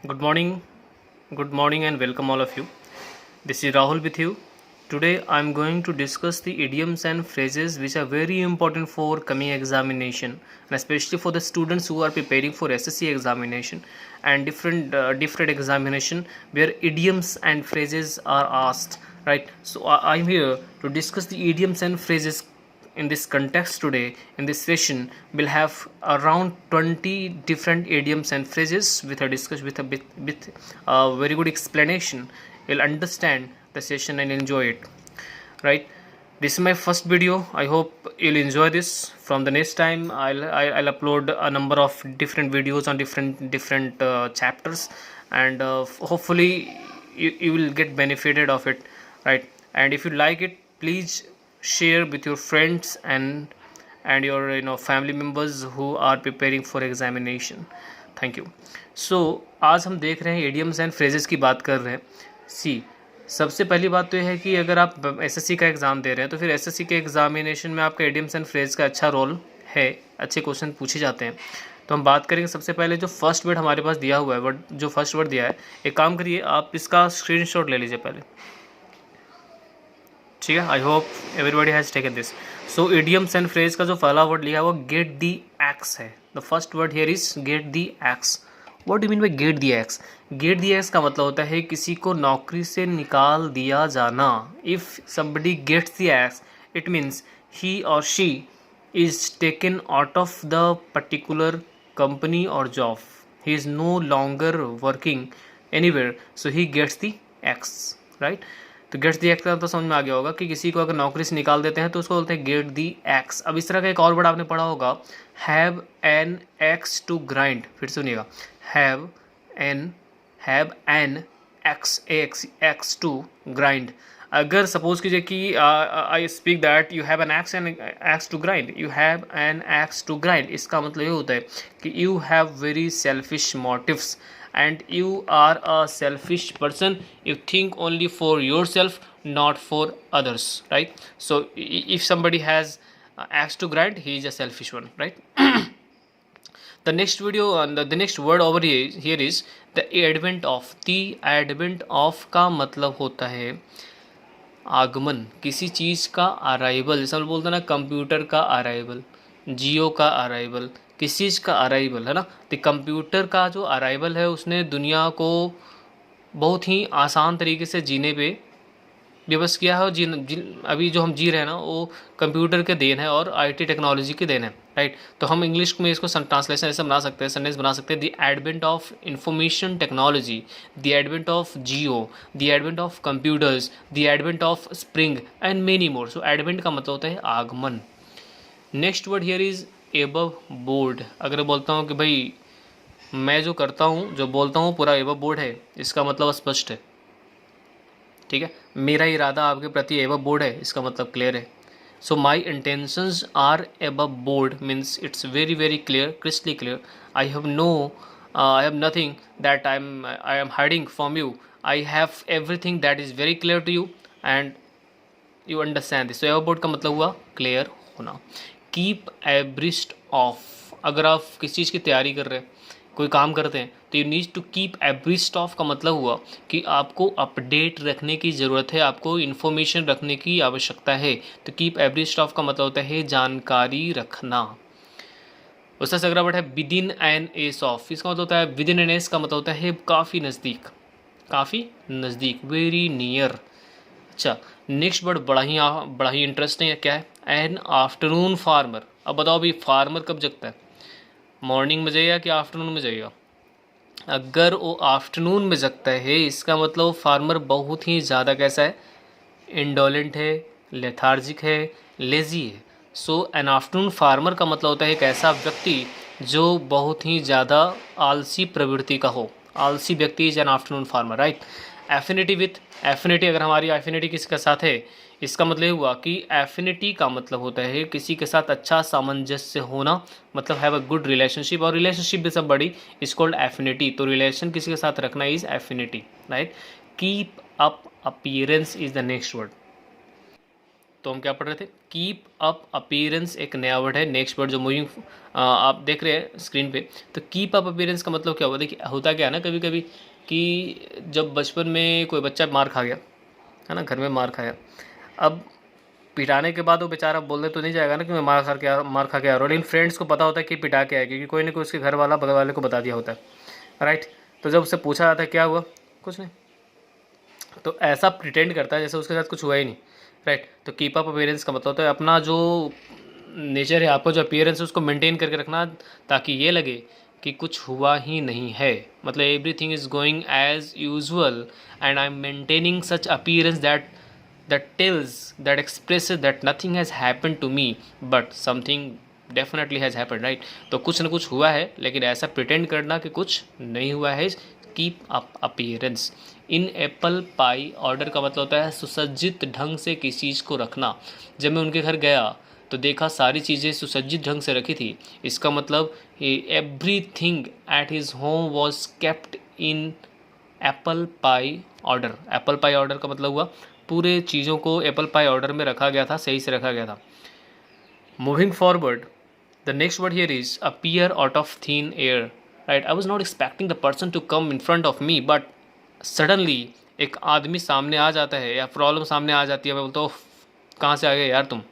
Good morning, and welcome all of you. This is Rahul with you. Today, I am going to discuss the idioms and phrases which are very important for coming examination, and especially for the students who are preparing for SSC examination and different examination where idioms and phrases are asked. Right. So I'm here to discuss the idioms and phrases in this context. Today in this session we'll have around 20 different idioms and phrases with a discussion with a very good explanation. You'll understand the session and enjoy it, right? This is my first video. I hope you'll enjoy this. From the next time I'll upload a number of different videos on different chapters, and hopefully you will get benefited of it, right? And if you like it, please share with your friends and your family members who are preparing for examination. Thank you. So आज हम देख रहे हैं idioms and phrases की बात कर रहे हैं. सी सबसे पहली बात तो यह है कि अगर आप एसएससी का एग्ज़ाम दे रहे हैं तो फिर एसएससी के एग्जामिनेशन में आपका idioms एंड फ्रेज का अच्छा रोल है, अच्छे क्वेश्चन पूछे जाते हैं. तो हम बात करेंगे सबसे पहले जो फर्स्ट वर्ड हमारे पास दिया हुआ है, वर्ड जो फर्स्ट वर्ड दिया है, एक काम करिए आप इसका स्क्रीनशॉट ले लीजिए पहले, ठीक है. I hope everybody has taken this. So idioms and phrase का जो पहला वर्ड लिया है वो गेट दी एक्स है. The first word here is get the x. What do mean by get the x? Get the axe का मतलब होता है किसी को नौकरी से निकाल दिया जाना. If somebody gets the axe it means he और she is taken out of the particular company और job. He is no longer working anywhere, so he gets the axe, right. तो गेट्स दी एक्स का तो समझ में आ गया होगा कि किसी को अगर नौकरी से निकाल देते हैं तो उसको बोलते हैं गेट दी एक्स. अब इस तरह का एक और वर्ड आपने पढ़ा होगा, have an axe to grind. फिर सुनिएगा, have an axe to grind. अगर सपोज कीजिए कि I speak that you have an axe to grind, you have an axe to grind, इसका मतलब ये होता है कि you have very selfish motives and you are a selfish person. You think only for yourself, not for others, right? So if somebody has axe to grind, he is a selfish one, right? The next video the next word over here is the advent of. The advent of का मतलब होता है आगमन, किसी चीज़ का arrival. जैसे हम बोलते हैं ना, कंप्यूटर का अराइवल, जियो का अराइवल, किस चीज़ का अराइवल है ना. तो कंप्यूटर का जो अराइवल है उसने दुनिया को बहुत ही आसान तरीके से जीने पे विवश किया है. और अभी जो हम जी रहे हैं ना वो कंप्यूटर के देन है और आईटी टेक्नोलॉजी के देन है, राइट. तो हम इंग्लिश में इसको ट्रांसलेशन ऐसे बना सकते हैं, सेंटेंस बना सकते हैं, the advent of information technology, the advent of Jio, the advent of computers, the advent of spring and many more. So advent का मतलब होता है आगमन. Next word here is above board. अगर बोलता हूँ कि भाई मैं जो करता हूँ, जो बोलता हूँ पूरा एबव बोर्ड है, इसका मतलब स्पष्ट है, ठीक है. मेरा इरादा आपके प्रति एबव बोर्ड है, इसका मतलब क्लियर है. So my intentions are above board means it's very very clear, crystally clear. I have nothing that I am hiding from you. I have everything that is very clear to you and you understand this. So above board का मतलब हुआ clear होना. Keep abreast of. अगर आप किसी चीज़ की तैयारी कर रहे हैं, कोई काम करते हैं, तो you need to keep abreast of का मतलब हुआ कि आपको अपडेट रखने की ज़रूरत है, आपको इन्फॉर्मेशन रखने की आवश्यकता है. तो कीप एब्रिस्ट ऑफ का मतलब होता है जानकारी रखना. उसका अगला वर्ड है with in an S of. इसका मतलब होता है विद इन एन एस का मतलब होता है काफ़ी नज़दीक, काफ़ी नज़दीक, वेरी नियर. अच्छा, नेक्स्ट वर्ड बड़ा ही इंटरेस्टिंग है. क्या है? An afternoon farmer. अब बताओ भाई फार्मर कब जगता है, मॉर्निंग में जाइएगा कि आफ्टरनून में जाइएगा? अगर वो आफ्टरनून में जगता है इसका मतलब फार्मर बहुत ही ज़्यादा कैसा है, इंडोलेंट है, लेथार्जिक है, लेज़ी है. सो एन आफ्टरनून फार्मर का मतलब होता है एक ऐसा व्यक्ति जो बहुत ही ज़्यादा आलसी प्रवृत्ति का हो. आलसी व्यक्ति is an afternoon farmer, right. Affinity with. Affinity, अगर हमारी एफिनिटी किसके साथ है, इसका मतलब हुआ कि एफिनिटी का मतलब होता है किसी के साथ अच्छा सामंजस्य होना, मतलब हैव अ गुड रिलेशनशिप. और रिलेशनशिप भी सब बड़ी इज कॉल्ड एफिनिटी. तो रिलेशन किसी के साथ रखना is affinity, right. Keep up appearance is the next word. तो हम क्या पढ़ रहे थे, कीप अप अपीयरेंस एक नया वर्ड है, नेक्स्ट वर्ड जो मूविंग आप देख रहे हैं स्क्रीन पे। तो कीप अप अपीयरेंस का मतलब क्या हुआ, देखिए होता क्या है ना कभी कभी कि जब बचपन में कोई बच्चा मार खा गया है ना, घर में मार खाया, अब पिटाने के बाद वो बेचारा बोलने तो नहीं जाएगा ना कि मैं मार खा के आ रहा हूँ, लेकिन फ्रेंड्स को पता होता है कि पिटा के आया, क्योंकि कोई ना कोई उसके घर वाला बगल वाले को बता दिया होता है, राइट। तो जब उससे पूछा जाता है क्या हुआ, कुछ नहीं, तो ऐसा प्रिटेंड करता है जैसे उसके साथ कुछ हुआ ही नहीं, राइट। तो कीप अप अपीयरेंस का मतलब होता है अपना जो नेचर है, आपका जो अपीयरेंस है उसको मेंटेन करके रखना, ताकि ये लगे कि कुछ हुआ ही नहीं है, मतलब everything is going as usual and I am maintaining such appearance that tells, that expresses that nothing has happened to me but something definitely has happened, right। तो कुछ ना कुछ हुआ है, लेकिन ऐसा प्रिटेंड करना कि कुछ नहीं हुआ है, कीप अप अपीयरेंस। इन एप्पल पाई ऑर्डर का मतलब होता है सुसज्जित ढंग से किसी चीज़ को रखना। जब मैं उनके घर गया तो देखा सारी चीज़ें सुसज्जित ढंग से रखी थी, इसका मतलब every thing at his home was kept in apple pie order. Apple pie order का मतलब हुआ पूरे चीज़ों को एप्पल पाई ऑर्डर में रखा गया था, सही से रखा गया था। Moving forward, the next word here is appear out of thin air, right. I was not expecting the person to come in front of me, but suddenly एक आदमी सामने आ जाता है या प्रॉब्लम सामने आ जाती है, मैं बोलता हूँ कहाँ से आ गए यार तुम,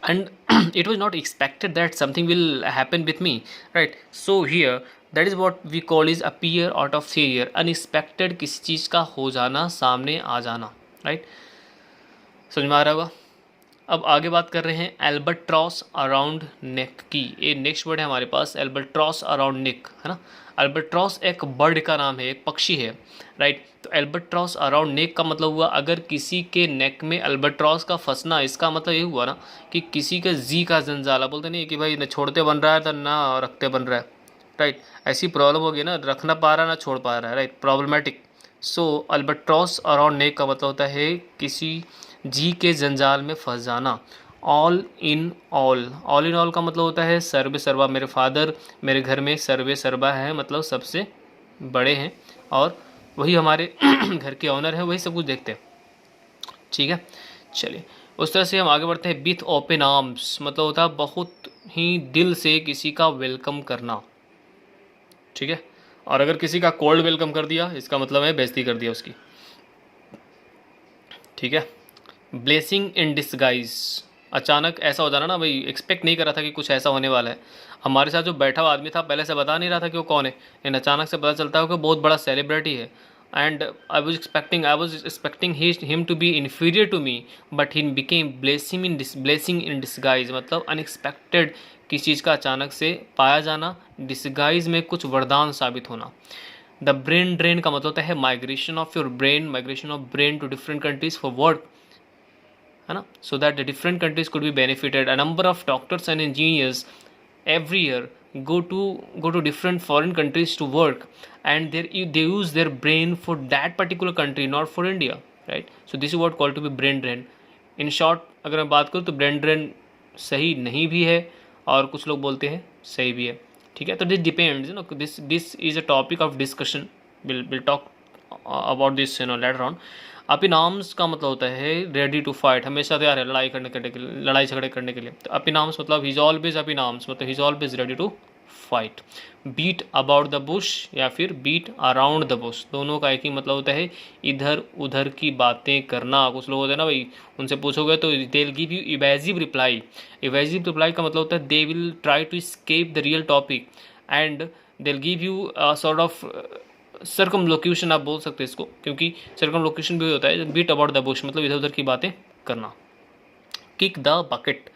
and it was not expected that something will happen with me, right। So here that is what we call is appear out of failure, unexpected किसी चीज़ का हो जाना, सामने आ जाना, राइट। समझ में आ रहा होगा। अब आगे बात कर रहे हैं एल्बर्ट्रॉस अराउंड नेक की। ये नेक्स्ट वर्ड है हमारे पास एल्बर्ट्रॉस अराउंड नेक, है ना। एल्बर्ट्रॉस एक बर्ड का नाम है, एक पक्षी है, राइट। तो एल्बर्ट्रॉस अराउंड नेक का मतलब हुआ अगर किसी के नेक में एल्बर्ट्रॉस का फंसना, इसका मतलब ये हुआ ना कि किसी का जी का जंजाला, बोलते नहीं कि भाई न छोड़ते बन रहा है तो ना रखते बन रहा है, राइट। ऐसी प्रॉब्लम होगी ना, रख ना पा रहा ना छोड़ पा रहा है, राइट, प्रॉब्लमेटिक। सो अल्बट्रॉस अराउंड नेक का मतलब होता है किसी जी के जंजाल में फंस जाना। ऑल इन ऑल का मतलब होता है सर्वे सर्वा। मेरे फादर मेरे घर में सर्वे सर्वा है, मतलब सबसे बड़े हैं और वही हमारे घर के ऑनर हैं, वही सब कुछ देखते हैं, ठीक है। चलिए उस तरह से हम आगे बढ़ते हैं। विथ ओपन आर्म्स मतलब होता है बहुत ही दिल से किसी का वेलकम करना, ठीक है। और अगर किसी का कोल्ड वेलकम कर दिया, इसका मतलब है बेइज्जती कर दिया उसकी, ठीक है। ब्लेसिंग इन डिसगाइज, अचानक ऐसा हो जाना ना, भाई एक्सपेक्ट नहीं कर रहा था कि कुछ ऐसा होने वाला है। हमारे साथ जो बैठा हुआ आदमी था पहले से बता नहीं रहा था कि वो कौन है, लेकिन अचानक से पता चलता है कि बहुत बड़ा सेलिब्रिटी है। And I was expecting him to be inferior to me, but he became blessing in disguise, मतलब अनएक्सपेक्टेड किसी चीज़ का अचानक से पाया जाना, डिसगाइज में कुछ वरदान साबित होना। द ब्रेन ड्रेन का मतलब होता है migration of brain to different countries for work, है ना, so that the different countries could be benefited. A number of doctors and engineers every year go to different foreign countries to work, and they use their brain for that particular country, not for India, right। So this is what called to be brain drain। in short अगर मैं बात करूँ तो brain drain सही नहीं भी है और कुछ लोग बोलते हैं सही भी है, ठीक है। तो this depends, you know, this is a topic of discussion, we'll talk about this, you know, later on। अपिनाम्स का मतलब होता है रेडी टू फाइट, हमेशा तैयार है लड़ाई झगड़े करने के लिए। तो अपिनाम्स मतलब हिज ऑलवेज अपिनाम्स मतलब he's always ready to fight. Beat about the bush या फिर बीट अराउंड द बुश, दोनों का एक ही मतलब होता है इधर उधर की बातें करना। कुछ लोग होते हैं ना भाई, उनसे पूछोगे तो they will give you evasive reply. Evasive reply का मतलब होता है they will try to escape the real topic and they will give you sort of circumlocution आप बोल सकते हैं इसको, क्योंकि सर्कमलोक्यूशन भी होता है बीट अबाउट द बुश, मतलब इधर उधर की बातें करना। किक द बकेट,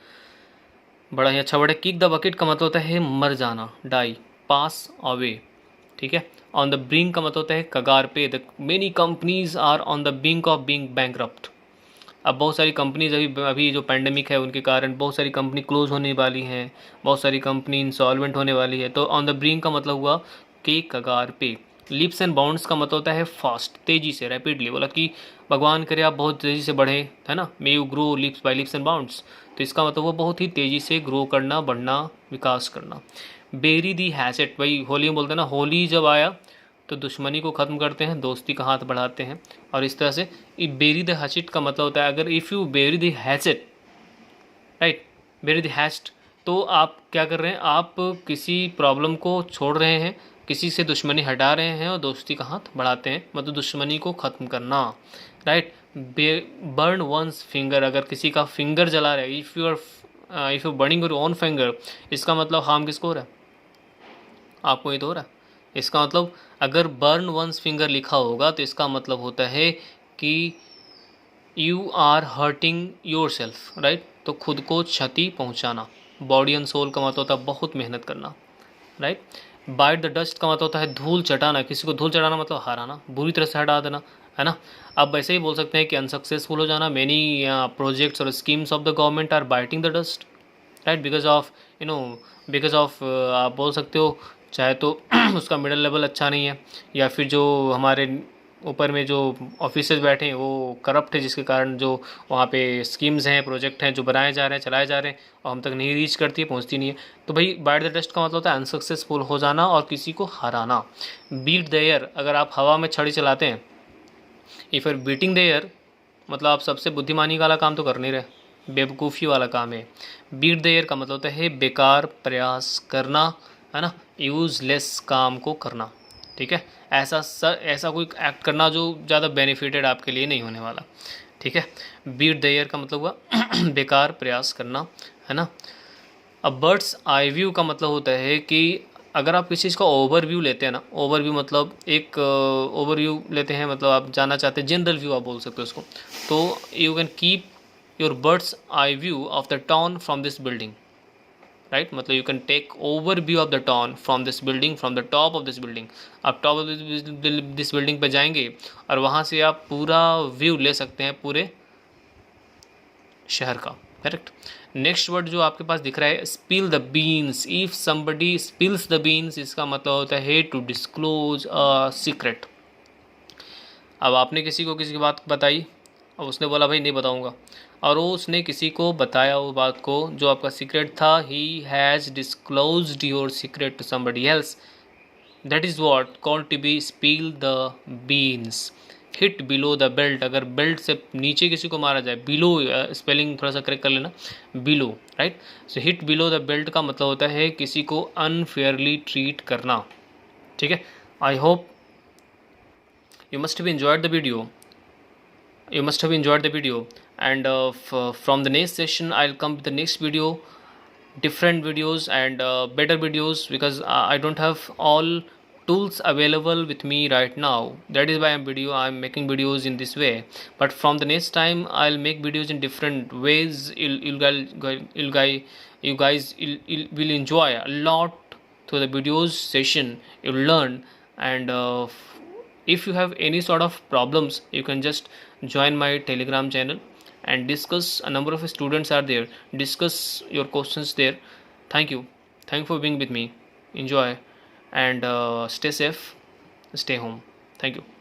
बड़ा ही अच्छा वर्ड है। किक द बकेट का मतलब होता है मर जाना, डाई, पास अवे, ठीक है। ऑन द ब्रिंक का मतलब होता है कगार पे। The many companies are on the brink of being bankrupt. अब बहुत सारी कंपनीज अभी जो पैंडेमिक है उनके कारण बहुत सारी कंपनी क्लोज होने वाली हैं, बहुत सारी कंपनी इंसॉल्वेंट होने वाली है। तो ऑन द ब्रिंक का मतलब हुआ कि कगार पे। लिप्स एंड बाउंड्स का मतलब होता है फास्ट, तेजी से, रैपिडली, बोला कि भगवान करे आप बहुत तेज़ी से बढ़े, है ना, may you grow leaps by leaps and bounds. तो इसका मतलब वो बहुत ही तेज़ी से ग्रो करना, बढ़ना, विकास करना। बेरी दी हैसेट, भाई होली में बोलते हैं ना, होली जब आया तो दुश्मनी को ख़त्म करते हैं, दोस्ती का हाथ बढ़ाते हैं। और इस तरह से बेरी द हैचेट का मतलब होता है अगर if you bury the hatchet, right, bury the hatchet, तो आप क्या कर रहे हैं, आप किसी प्रॉब्लम को छोड़ रहे हैं, किसी से दुश्मनी हटा रहे हैं और दोस्ती का हाथ बढ़ाते हैं, मतलब दुश्मनी को ख़त्म करना, राइट। बर्न वंस फिंगर, अगर किसी का फिंगर जला रहा है, if you burning your own finger, इसका मतलब हार्म किसको हो रहा है, आपको ही तो हो रहा है। इसका मतलब अगर बर्न वंस फिंगर लिखा होगा तो इसका मतलब होता है कि you are hurting yourself, right, तो खुद को क्षति पहुंचाना। बॉडी एंड सोल का मतलब होता है बहुत मेहनत करना, राइट। बाइट द डस्ट का मतलब होता है धूल चटाना, किसी को धूल चटाना मतलब हराना, बुरी तरह से हटा देना, है ना। आप वैसे ही बोल सकते हैं कि अनसक्सेसफुल हो जाना, मेनी प्रोजेक्ट्स और schemes of the government are biting the dust, right, because of because of आप बोल सकते हो चाहे तो उसका मिडिल लेवल अच्छा नहीं है, या फिर जो हमारे ऊपर में जो ऑफिसर्स बैठे हैं वो करप्ट है, जिसके कारण जो वहाँ पे स्कीम्स हैं, प्रोजेक्ट हैं जो बनाए जा रहे हैं, चलाए जा रहे हैं, और हम तक नहीं रीच करती है, पहुँचती नहीं है। तो भाई बाइट द डस्ट का मतलब होता है अनसक्सेसफुल हो जाना और किसी को हराना। बीट द एयर, अगर आप हवा में छड़ी चलाते हैं, if you're beating the air, मतलब आप सबसे बुद्धिमानी वाला काम तो कर नहीं रहे, बेवकूफ़ी वाला काम है। बीट द एयर का मतलब होता है बेकार प्रयास करना, है ना, यूज़लेस काम को करना, ठीक है। ऐसा कोई एक्ट करना जो ज़्यादा बेनिफिटेड आपके लिए नहीं होने वाला, ठीक है। बीट द एयर का मतलब हुआ बेकार प्रयास करना, है ना। अब बर्ड्स आई व्यू का मतलब होता है कि अगर आप किसी चीज़ का ओवरव्यू लेते हैं ना, ओवरव्यू मतलब एक ओवरव्यू लेते हैं, मतलब आप जानना चाहते हैं, जनरल व्यू आप बोल सकते हो उसको, तो you can keep your bird's eye view of the town from this building, right, मतलब you can take over view of the town from this building, from the top of this building. आप top of this building पे जाएंगे और वहाँ से आप पूरा view ले सकते हैं पूरे शहर का, करेक्ट। नेक्स्ट वर्ड जो आपके पास दिख रहा है, spill the beans, if somebody spills the beans, इसका मतलब होता है टू डिस्क्लोज अ सीक्रेट। अब आपने किसी को किसी की बात बताई और उसने बोला भाई नहीं बताऊंगा, और वो उसने किसी को बताया वो बात को जो आपका सीक्रेट था, he has disclosed your secret to somebody else, that is what called to be spill the beans. Hit below the belt, अगर बेल्ट से नीचे किसी को मारा जाए, बिलो स्पेलिंग थोड़ा सा करेक्ट कर लेना, below, right. So hit below the belt का मतलब होता है किसी को अनफेयरली ट्रीट करना, ठीक है। I hope you must have enjoyed the video, you must have enjoyed the video, and from the next session I'll come with the next video, different videos and better videos, because I don't have all tools available with me right now. That is why I'm making videos in this way. But from the next time I'll make videos in different ways. You guys will enjoy a lot through the videos session. You'll learn, and if you have any sort of problems you can just join my Telegram channel and discuss. A number of students are there, discuss your questions there. Thank you, thank you for being with me. Enjoy, and stay safe, stay home. Thank you.